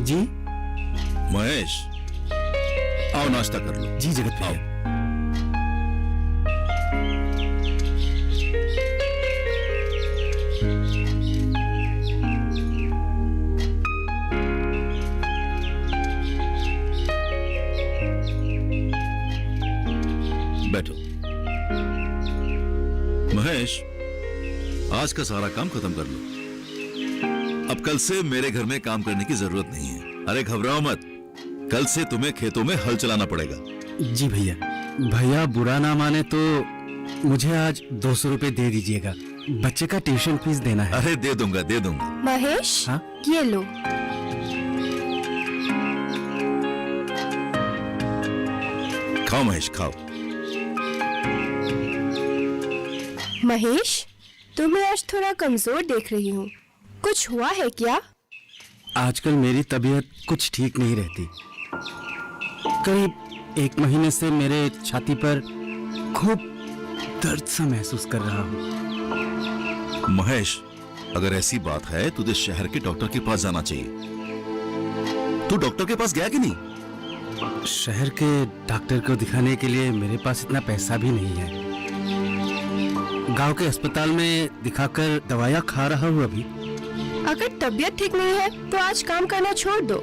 जी महेश, आओ नाश्ता कर लो। जी जगत भैया। बैठो। महेश, आज का सारा काम खत्म कर लो। अब कल से मेरे घर में काम करने की जरूरत नहीं है। अरे घबराओ मत, कल से तुम्हें खेतों में हल चलाना पड़ेगा। जी भैया। भैया बुरा ना माने तो मुझे आज 200 रुपए दे दीजिएगा, बच्चे का ट्यूशन फीस देना है। अरे दे दूंगा दे दूंगा। महेश, हाँ? ये लो। खाओ महेश खाओ। महेश, तुम्हें आज थोड़ा कमजोर देख रही हूँ, कुछ हुआ है क्या? आजकल मेरी तबीयत कुछ ठीक नहीं रहती। करीब 1 महीने से मेरे छाती पर खूब दर्द सा महसूस कर रहा हूँ। महेश, अगर ऐसी बात है तुझे शहर के डॉक्टर के पास जाना चाहिए। तू डॉक्टर के पास गया कि नहीं? शहर के डॉक्टर को दिखाने के लिए मेरे पास इतना पैसा भी नहीं है। गांव के अस्पताल में दिखाकर दवाइयाँ खा रहा हूँ अभी। अगर तबीयत ठीक नहीं है तो आज काम करना छोड़ दो।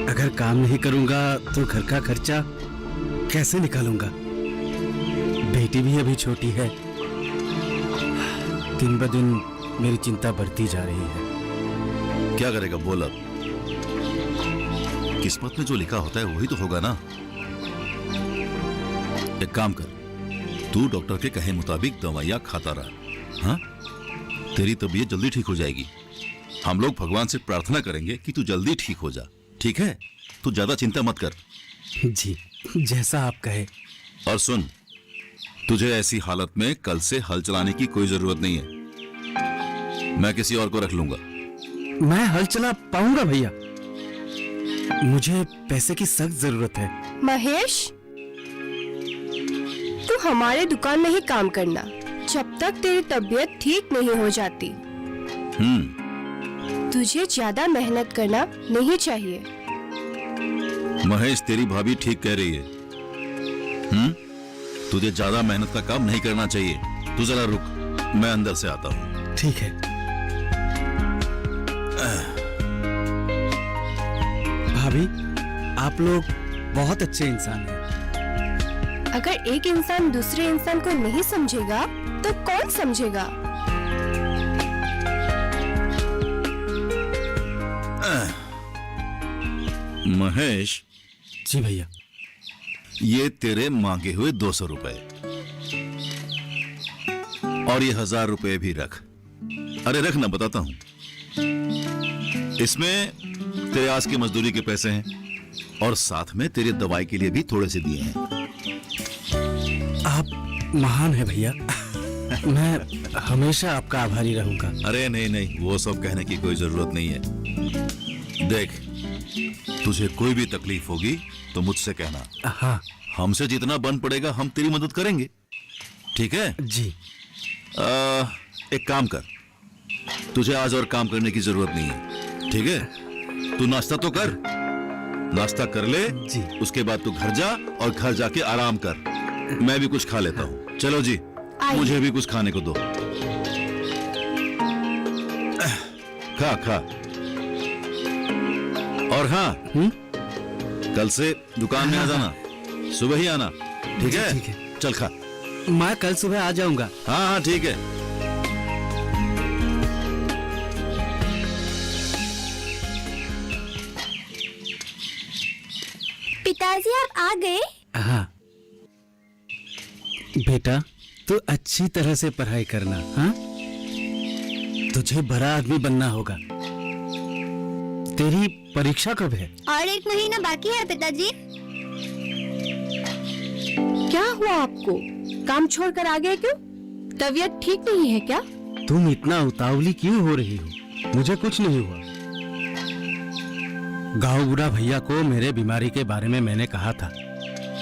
अगर काम नहीं करूँगा तो घर का खर्चा कैसे निकालूंगा? बेटी भी अभी छोटी है। दिन ब दिन मेरी चिंता बढ़ती जा रही है। क्या करेगा बोल अब? किस्मत में जो लिखा होता है वही तो होगा ना। एक काम कर, तू डॉक्टर के कहे मुताबिक दवाइयां खाता रहा। हाँ, तेरी तबीयत जल्दी ठीक हो जाएगी। हम लोग भगवान से प्रार्थना करेंगे कि तू जल्दी ठीक हो जा। ठीक है? तू ज्यादा चिंता मत कर। जी, जैसा आप कहे। और सुन, तुझे ऐसी हालत में कल से हल चलाने की कोई जरूरत नहीं है। मैं किसी और को रख लूंगा। मैं हल चला पाऊंगा भैया? मुझे पैसे की सख्त जरूरत है। महेश, तू हमारे दुकान में ही काम करना जब तक तेरी तबीयत ठीक नहीं हो जाती। तुझे ज्यादा मेहनत करना नहीं चाहिए। महेश, तेरी भाभी ठीक कह रही है। तुझे ज्यादा मेहनत का काम नहीं करना चाहिए। तू जरा रुक, मैं अंदर से आता हूँ। ठीक है। भाभी, आप लोग बहुत अच्छे इंसान हैं। अगर एक इंसान दूसरे इंसान को नहीं समझेगा तो कौन समझेगा? महेश, जी भैया। ये तेरे मांगे हुए 200 रुपए और ये 1000 रुपए भी रख। अरे रख ना, बताता हूं। इसमें तेरे आज की मजदूरी के पैसे हैं और साथ में तेरी दवाई के लिए भी थोड़े से दिए हैं। आप महान है भैया। मैं हमेशा आपका आभारी रहूंगा। अरे नहीं नहीं, वो सब कहने की कोई जरूरत नहीं है। देख, तुझे कोई भी तकलीफ होगी तो मुझसे कहना। हाँ। हमसे जितना बन पड़ेगा हम तेरी मदद करेंगे। ठीक है? जी। एक काम कर, तुझे आज और काम करने की जरूरत नहीं है। ठीक है? तू नाश्ता तो कर। नाश्ता कर ले जी। उसके बाद तू घर जा और घर जाके आराम कर। मैं भी कुछ खा लेता हूँ। चलो जी, मुझे भी कुछ खाने को दो। खा खा। और हाँ, कल से दुकान में आ जाना। सुबह ही आना। ठीक है? ठीक है। चल खा। मैं कल सुबह आ जाऊंगा। हाँ हाँ ठीक है। पिताजी, आप आ गए? हाँ बेटा, तू अच्छी तरह से पढ़ाई करना। हाँ, तुझे बड़ा आदमी बनना होगा। तेरी परीक्षा कब है? और 1 महीना बाकी है पिताजी। क्या हुआ आपको? काम छोड़कर आ गए क्यों? तबीयत ठीक नहीं है क्या? तुम इतना उतावली क्यों हो रही हो? मुझे कुछ नहीं हुआ। गांव बूढ़ा भैया को मेरे बीमारी के बारे में मैंने कहा था।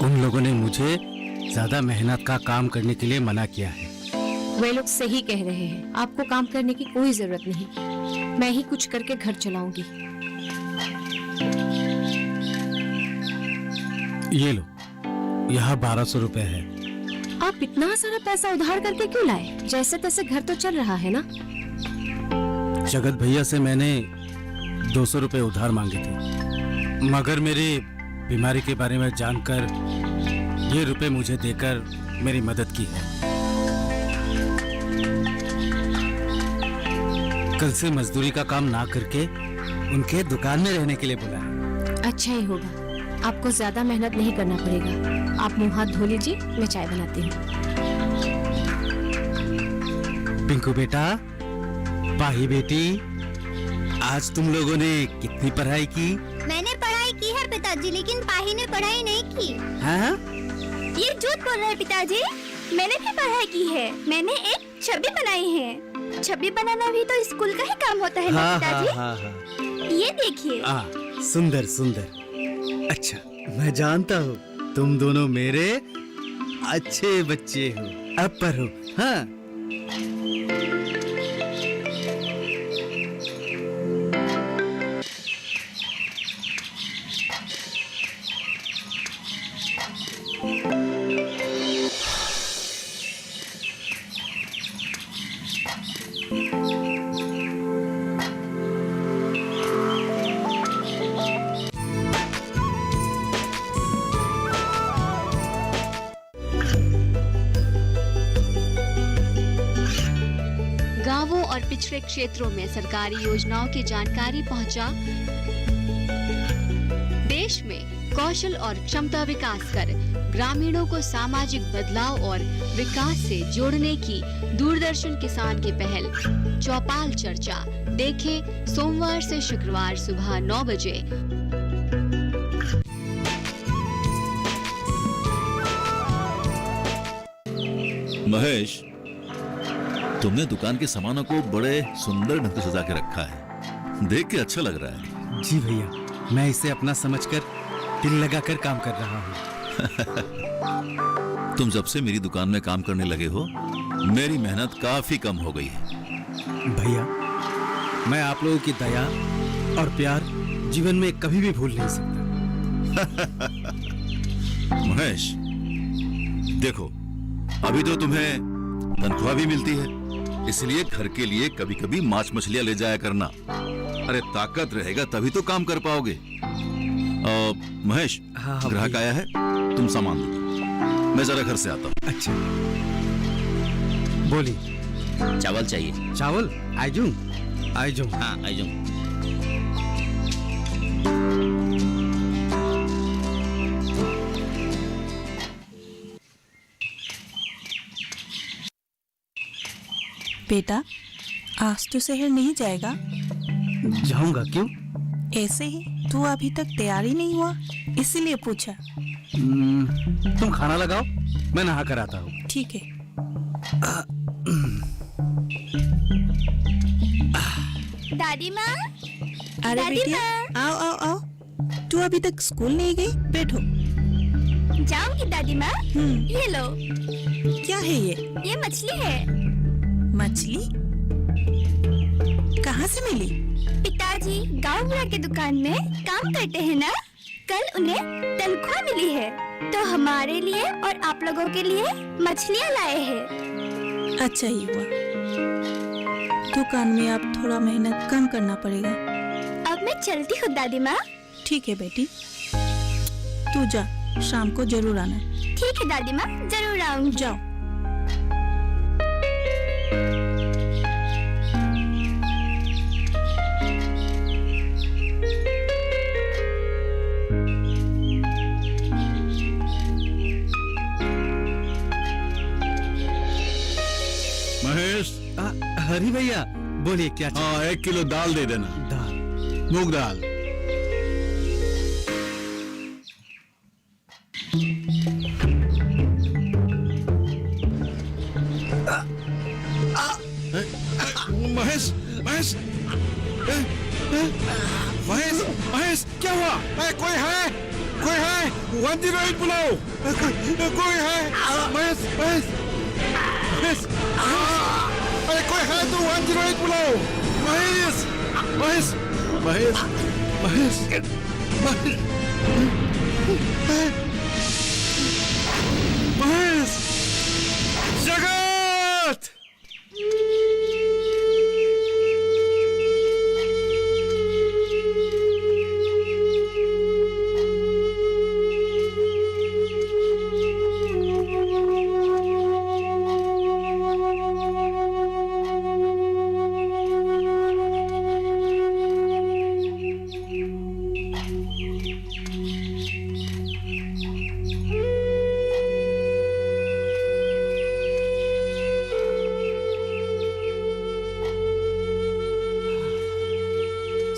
उन लोगों ने मुझे ज्यादा मेहनत का काम करने के लिए मना किया है। वे लोग सही कह रहे हैं, आपको काम करने की कोई जरूरत नहीं। मैं ही कुछ करके घर चलाऊंगी। ये लो, यहाँ 1200 रुपए है। आप इतना सारा पैसा उधार करके क्यों लाए? जैसे तैसे घर तो चल रहा है ना। जगत भैया से मैंने 200 रुपए उधार मांगे थे, मगर मेरी बीमारी के बारे में जानकर ये रुपए मुझे देकर मेरी मदद की है। कल से मजदूरी का काम ना करके उनके दुकान में रहने के लिए बुलाया। अच्छा ही होगा, आपको ज्यादा मेहनत नहीं करना पड़ेगा। आप मुंह हाथ धो लीजिए, मैं चाय बनाती हूँ। पिंकू बेटा, पाही बेटी, आज तुम लोगों ने कितनी पढ़ाई की? मैंने पढ़ाई की है पिताजी, लेकिन पाही ने पढ़ाई नहीं की। हाँ? ये झूठ बोल रहे हैं पिताजी, मैंने भी पढ़ाई की है। मैंने एक छवि बनाई है। छवि बनाना भी तो स्कूल का ही काम होता है ना हाँ, पिताजी। हाँ, हाँ, हाँ। ये देखिए। सुंदर सुंदर। अच्छा, मैं जानता हूँ तुम दोनों मेरे अच्छे बच्चे हो। अब पढ़ो। हाँ। गांवों और पिछड़े क्षेत्रों में सरकारी योजनाओं की जानकारी पहुंचा। देश में कौशल और क्षमता विकास कर ग्रामीणों को सामाजिक बदलाव और विकास से जोड़ने की दूरदर्शन किसान की पहल चौपाल चर्चा देखें सोमवार से शुक्रवार सुबह 9 बजे। महेश, तुमने दुकान के सामानों को बड़े सुंदर ढंग से सजा के रखा है, देख के अच्छा लग रहा है। जी भैया, मैं इसे अपना समझकर दिल लगाकर काम कर रहा हूँ। तुम जब से मेरी दुकान में काम करने लगे हो, मेरी मेहनत काफी कम हो गई है। भैया, मैं आप लोगों की दया और प्यार जीवन में कभी भी भूल नहीं सकता। महेश, देखो, अभी तो तुम्हें तनख्वाह भी मिलती है, इसलिए घर के लिए कभी कभी मांस मछलियां ले जाया करना। अरे ताकत रहेगा तभी तो काम कर पाओगे। महेश, हाँ, ग्राहक भैया। आया है, तुम सामान दो, मैं जरा घर से आता हूँ। अच्छा, बोलिए। चावल चाहिए। चावल? आइजूं। हाँ, आई जाऊँ। बेटा, आज तो शहर नहीं जाएगा? जाऊंगा। क्यों? ऐसे ही, तू अभी तक तैयार ही नहीं हुआ, इसीलिए पूछा। तुम खाना लगाओ, मैं नहा कर आता हूँ। ठीक है। दादी माँ, अरे दादी बेटिया, माँ। आओ आओ आओ। तू अभी तक स्कूल नहीं गई? बैठो। जाऊंगी दादी माँ। ये लो, क्या है ये? ये मछली है। मछली? कहाँ से मिली? पिताजी गाँव बुढ़ा के दुकान में काम करते हैं ना, कल उन्हें तनख्वाह मिली है, तो हमारे लिए और आप लोगों के लिए मछलियाँ लाए हैं। अच्छा ही हुआ। दुकान में अब थोड़ा मेहनत कम करना पड़ेगा। अब मैं चलती हूँ दादी माँ। ठीक है बेटी, तू जा, शाम को जरूर आना। ठीक है दादी माँ, जरूर आऊंगी। जाओ। महेश। हरी भैया, बोलिए क्या चाहिए? हाँ, 1 किलो दाल दे देना। दाल? मूंग दाल। महेश, महेश, महेश, महेश, क्या हुआ? कोई है? कोई है? 108 बुलाओ। कोई है? महेश, महेश, महेश, अरे कोई है तो 108 बुलाओ। महेश, महेश, महेश, महेश, महेश,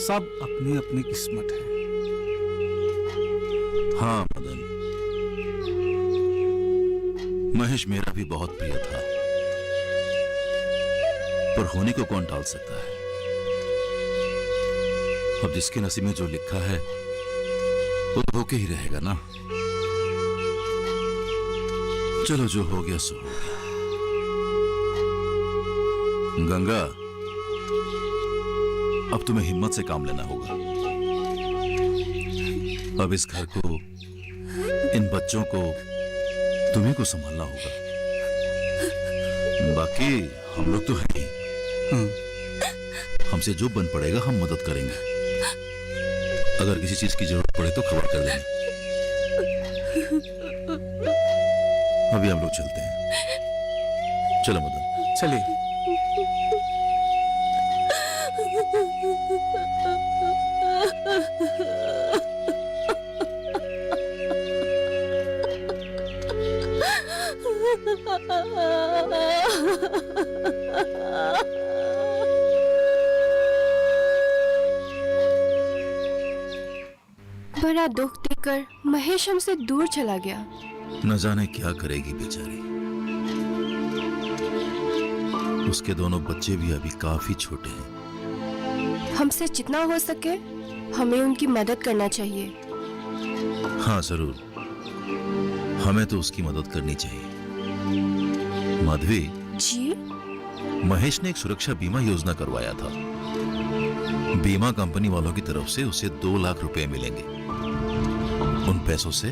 सब अपनी अपनी किस्मत है। हाँ मदन, महेश मेरा भी बहुत प्रिय था, पर होने को कौन टाल सकता है। अब जिसके नसीब में जो लिखा है वो होके ही रहेगा ना। चलो जो हो गया सो हो गया। गंगा, अब तुम्हें हिम्मत से काम लेना होगा। अब इस घर को, इन बच्चों को तुम्हीं को संभालना होगा। बाकी हम लोग तो हैं ही। हमसे जो बन पड़ेगा हम मदद करेंगे। अगर किसी चीज की जरूरत पड़े तो खबर कर देंगे। अभी हम लोग चलते हैं। चलो मदन। चलिए। बड़ा दुख देकर महेश हमसे दूर चला गया। न जाने क्या करेगी बेचारी। उसके दोनों बच्चे भी अभी काफी छोटे हैं। हमसे जितना हो सके हमें उनकी मदद करना चाहिए। हाँ जरूर, हमें तो उसकी मदद करनी चाहिए। माधवी जी? महेश ने एक सुरक्षा बीमा योजना करवाया था। बीमा कंपनी वालों की तरफ से उसे 2 लाख रुपए मिलेंगे। उन पैसों से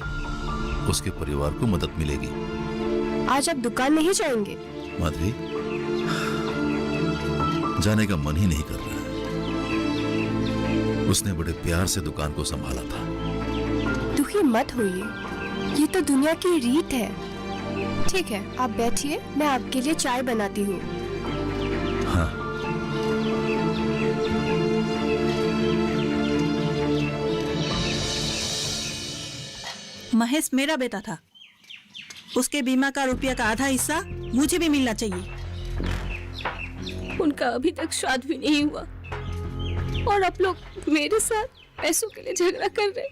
उसके परिवार को मदद मिलेगी। आज आप दुकान नहीं जाएंगे? माधवी, जाने का मन ही नहीं कर रहा है। उसने बड़े प्यार से दुकान को संभाला था। दुखी मत होइए, ये तो दुनिया की रीत है। ठीक है, आप बैठिए, मैं आपके लिए चाय बनाती हूँ। हाँ। महेश मेरा बेटा था। उसके बीमा का रुपया का आधा हिस्सा मुझे भी मिलना चाहिए। उनका अभी तक श्राद्ध भी नहीं हुआ और आप लोग मेरे साथ पैसों के लिए झगड़ा कर रहे हैं।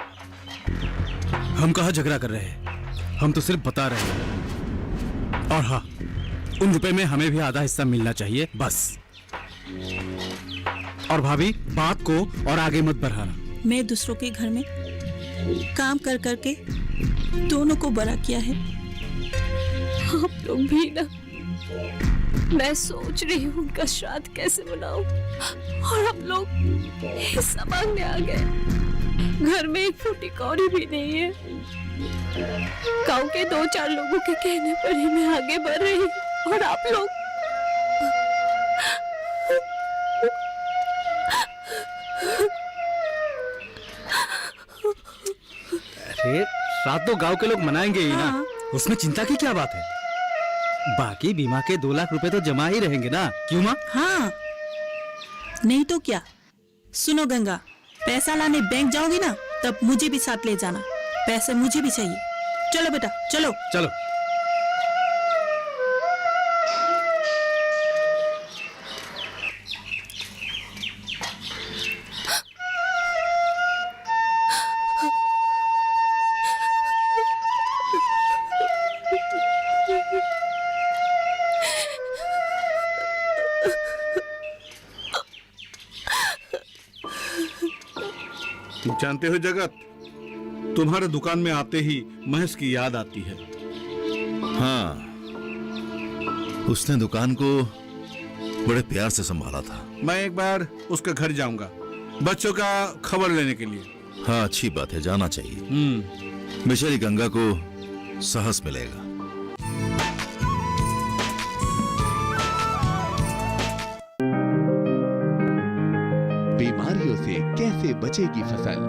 हम कहाँ झगड़ा कर रहे हैं, हम तो सिर्फ बता रहे हैं। और हाँ, उन रुपए में हमें भी आधा हिस्सा मिलना चाहिए, बस। और भाभी, बात को और आगे मत बढ़ाना। मैं दूसरों के घर में काम कर करके दोनों को बड़ा किया है। आप लोग भी ना। मैं सोच रही हूँ उनका श्राद्ध कैसे मनाऊं, और आप लोग हिस्सा मांगने आ गए। घर में एक फूटी कौड़ी भी नहीं है। गांव के 2-4 लोगों के कहने पर ही मैं आगे बढ़ रही हूँ, और आप लोग अरे रात तो गांव के लोग मनाएंगे ही ना, उसमें चिंता की क्या बात है। बाकी बीमा के 2 लाख रुपए तो जमा ही रहेंगे ना, क्यों माँ? हाँ, नहीं तो क्या। सुनो गंगा, पैसा लाने बैंक जाओगी ना, तब मुझे भी साथ ले जाना। पैसे मुझे भी चाहिए। चलो बेटा, चलो चलो। जानते हो जगत, तुम्हारे दुकान में आते ही महेश की याद आती है। हाँ, उसने दुकान को बड़े प्यार से संभाला था। मैं एक बार उसके घर जाऊंगा बच्चों का खबर लेने के लिए। हाँ, अच्छी बात है, जाना चाहिए। बेचारी गंगा को साहस मिलेगा। बीमारियों से कैसे बचेगी फसल?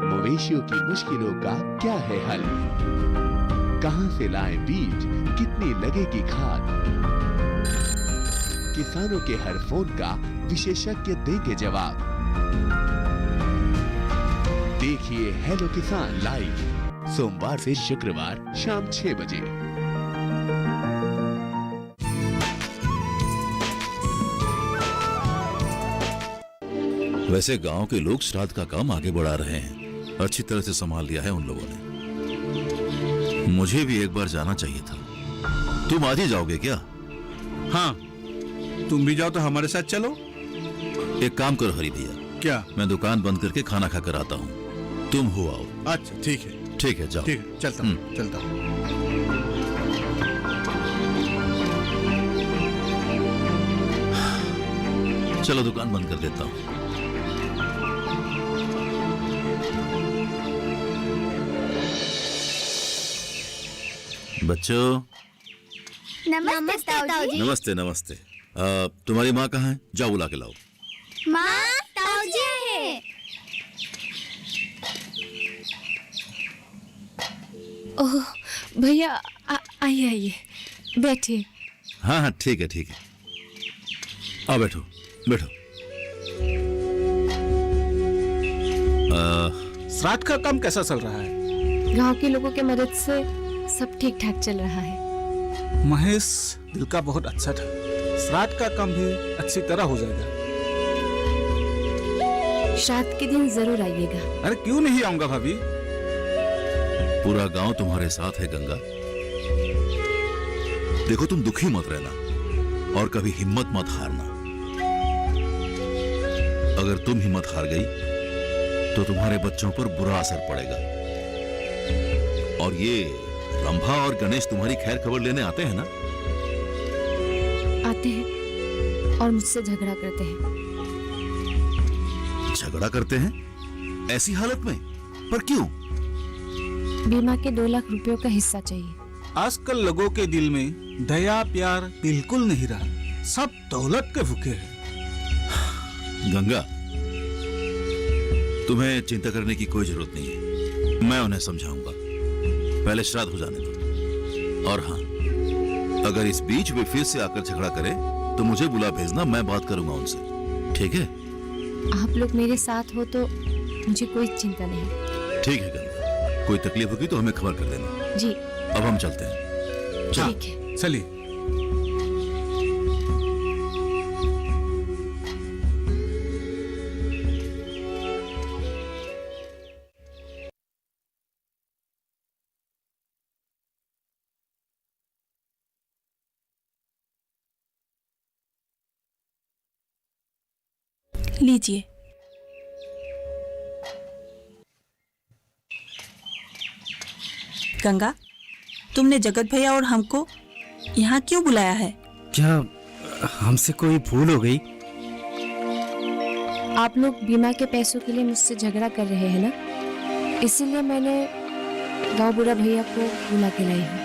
मवेशियों की मुश्किलों का क्या है हल? कहां से लाएं बीज, कितनी लगेगी खाद? किसानों के हर फोन का विशेषज्ञ देंगे जवाब। देखिए हेलो किसान लाइव, सोमवार से शुक्रवार शाम 6 बजे। वैसे गांव के लोग श्राद्ध का काम आगे बढ़ा रहे हैं, अच्छी तरह से संभाल लिया है उन लोगों ने। मुझे भी एक बार जाना चाहिए था। तुम आज ही जाओगे क्या? हाँ, तुम भी जाओ तो हमारे साथ चलो। एक काम करो हरी भैया, क्या? मैं दुकान बंद करके खाना खाकर आता हूँ, तुम हो आओ। अच्छा ठीक है। ठीक है, जाओ। ठीक है, चलता हूँ, चलता हूँ। चलो दुकान बंद कर देता हूँ। बच्चों, नमस्ते ताऊजी। नमस्ते नमस्ते। तुम्हारी माँ कहाँ है? जाओ बुला के लाओ। माँ, ताऊजी है। ओह भैया, आइए आइए, बैठिए। हाँ हाँ, ठीक है ठीक है, आओ बैठो बैठो। श्राद्ध का काम कैसा चल रहा है? गांव के लोगों के मदद से सब ठीक ठाक चल रहा है। महेश दिल का बहुत अच्छा था, श्राद्ध का काम भी अच्छी तरह हो जाएगा। श्राद्ध के दिन जरूर आइएगा। अरे क्यों नहीं आऊंगा भाभी? पूरा गांव तुम्हारे साथ है गंगा। देखो, तुम दुखी मत रहना और कभी हिम्मत मत हारना। अगर तुम हिम्मत हार गई तो तुम्हारे बच्चों पर बुरा असर पड़ेगा। और ये रंभा और गणेश तुम्हारी खैर खबर लेने आते हैं ना? आते हैं और मुझसे झगड़ा करते हैं। झगड़ा करते हैं? ऐसी हालत में? पर क्यों? बीमा के 2 लाख रुपयों का हिस्सा चाहिए। आजकल लोगों के दिल में दया प्यार बिल्कुल नहीं रहा, सब दौलत के भूखे हैं। गंगा, तुम्हें चिंता करने की कोई जरूरत नहीं है, मैं उन्हें समझाऊंगा। पहले श्राद्ध हो जाने दो। और हाँ, अगर इस बीच वे फिर से आकर झगड़ा करें तो मुझे बुला भेजना, मैं बात करूंगा उनसे, ठीक है? आप लोग मेरे साथ हो तो मुझे कोई चिंता नहीं। ठीक है गंगा, कोई तकलीफ होगी तो हमें खबर कर देना। जी। अब हम चलते हैं। ठीक है, चलिए। लीजिए। गंगा, तुमने जगत भैया और हमको यहाँ क्यों बुलाया है? क्या हमसे कोई भूल हो गई? आप लोग बीमा के पैसों के लिए मुझसे झगड़ा कर रहे हैं ना, इसीलिए मैंने गांव बुरा भैया को बुला के लाई हूँ।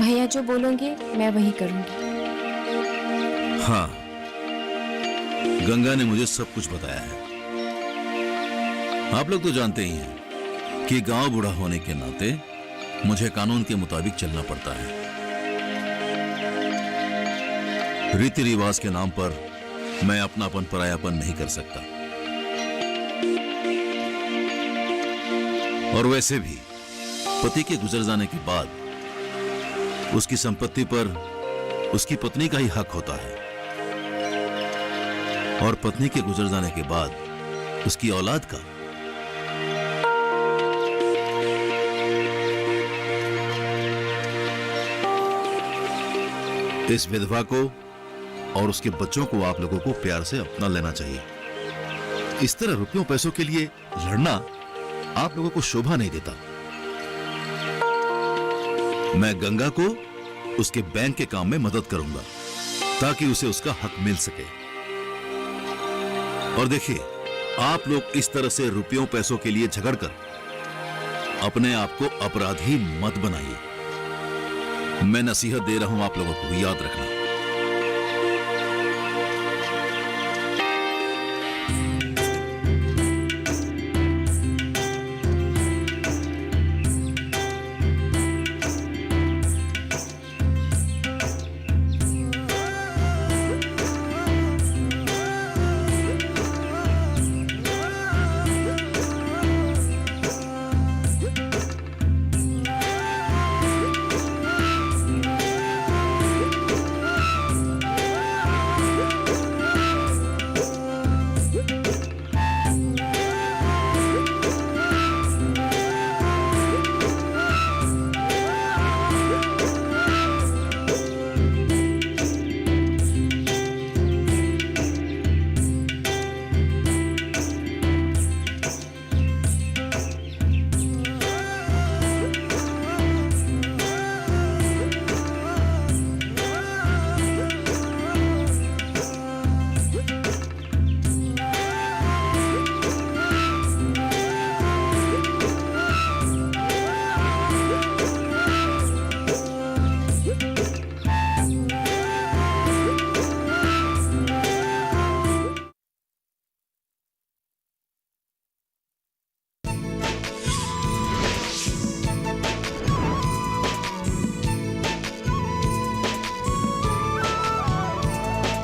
भैया जो बोलेंगे मैं वही करूँगी। हाँ, गंगा ने मुझे सब कुछ बताया है। आप लोग तो जानते ही हैं कि गांव बूढ़ा होने के नाते मुझे कानून के मुताबिक चलना पड़ता है। रीति रिवाज के नाम पर मैं अपनापन परायापन नहीं कर सकता। और वैसे भी पति के गुजर जाने के बाद उसकी संपत्ति पर उसकी पत्नी का ही हक होता है, और पत्नी के गुजर जाने के बाद उसकी औलाद का। इस विधवा को और उसके बच्चों को आप लोगों को प्यार से अपना लेना चाहिए। इस तरह रुपयों पैसों के लिए लड़ना आप लोगों को शोभा नहीं देता। मैं गंगा को उसके बैंक के काम में मदद करूंगा ताकि उसे उसका हक मिल सके। और देखिए, आप लोग इस तरह से रुपयों पैसों के लिए झगड़कर अपने आप को अपराधी मत बनाइए। मैं नसीहत दे रहा हूं आप लोगों को, याद रखना।